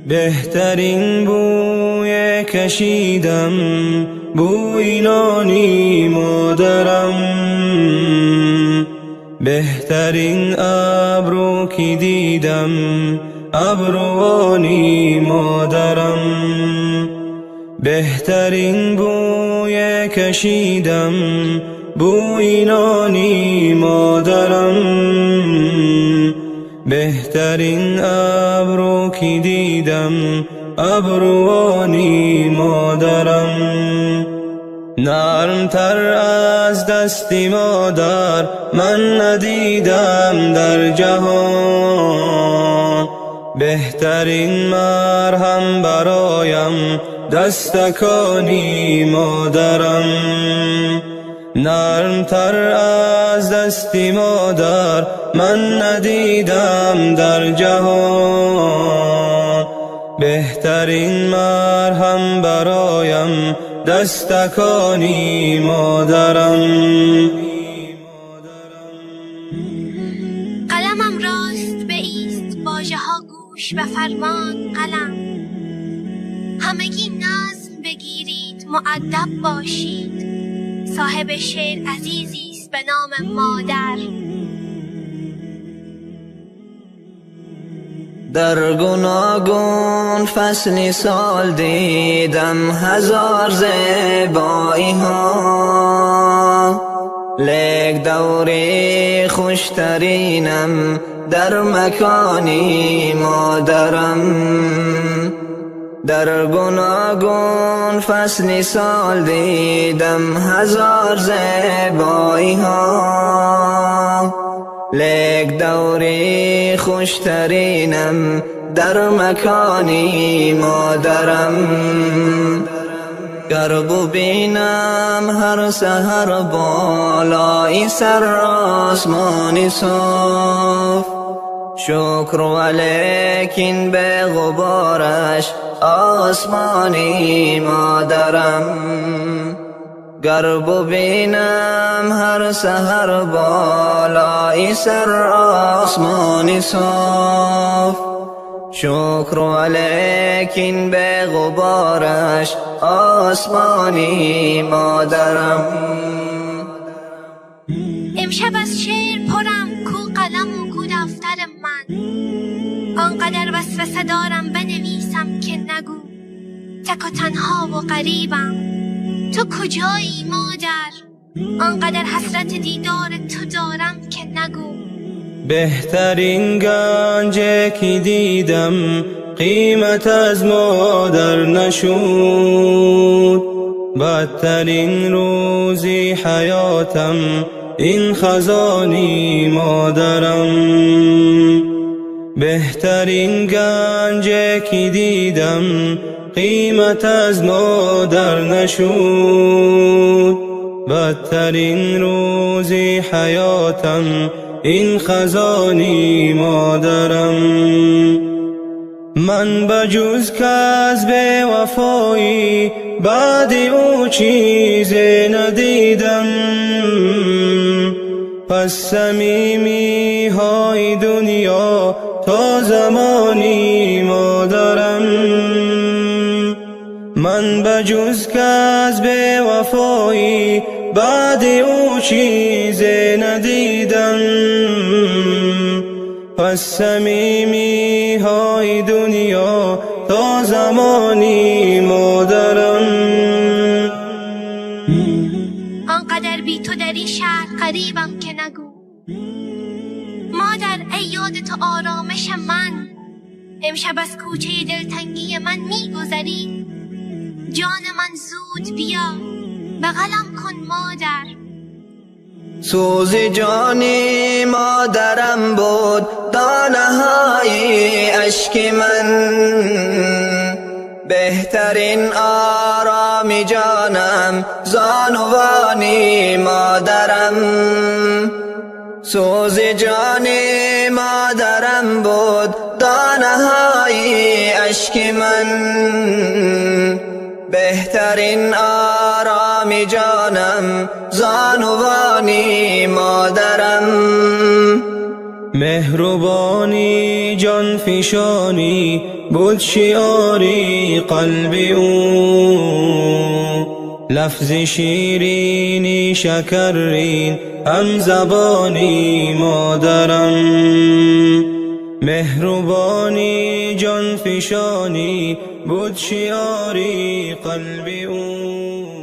بهترین بوی کشیدم بوی نانی مادرم، بهترین ابرو که دیدم ابروانی مادرم، بهترین بوی کشیدم بوی نانی مادرم، بهترین ابرو که دیدم ابروانی مادرم. نرمتر از دستی مادر من ندیدم در جهان، بهترین مرهم برایم دستکانی مادرم، نرمتر از دستی مادر من ندیدم در جهان، بهترین مرهم برایم دستکانی مادرم. قلمم راست بایست، واژه ها گوش و فرمان قلم، همگی نظم بگیرید مؤدب باشید، صاحب شعر عزیزی است به نام مادر. در گوناگون فصلی سال دیدم هزار زیبایی ها، لیک دوری خوشترینم در مکانی مادرم، در گوناگون فصلی سال دیدم هزار زیبایی ها، لیک دوری خوشترینم در مکانی مادرم. گر ببینم هر سحر بالای سر آسمانی صاف، شکر ولیکن به غبارش آسمانی مادرم، گر ببینم هر سحر بالای سر آسمانی صاف، شکر ولیکن به غبارش آسمانی مادرم. امشب از شعر پرم، کو قلم و کو دفتر من، آنقدر وسوسه دارم بنویسم که نگو، تک و تنها و غریبم، تو کجایی مادر، آنقدر حسرت دیدار تو دارم که نگو. بهترین گنج که دیدم قیمت از مادر نشود، بدترین روزی حیاتم این خزانی مادرم، بهترین گنج که دیدم قیمت از مادر نشود، بدترین روزی حیاتم این خزانی مادرم. من بجز کس به وفایی بعد او چیزی ندیدم، پس صمیمی های دنیا تا زمانی مادرم، من بجز کس به وفایی بعد او چیزی ندیدم، پس صمیمی های دنیا تا زمانی مادرم. آنقدر بی تو در این شهر غریبم که نگو، مادر ای یاد تو آرامش من، امشب از کوچه دلتنگی من میگذری، جان من زود بیا بغلم کن مادر. سوز جانی مادرم بود دانه های اشک من، بهترین آرامی جانم زانوانی مادرم، سوز جانی مادرم بود دانه های اشک من، بهترین آرامی جانم زانوانی مادرم. مهربانی جان فشانی بود شعاری قلب او، لفظ شیرینی شکرین هم زبانی مادرم، مهربانی جان فشانی بود شعاری قلب او.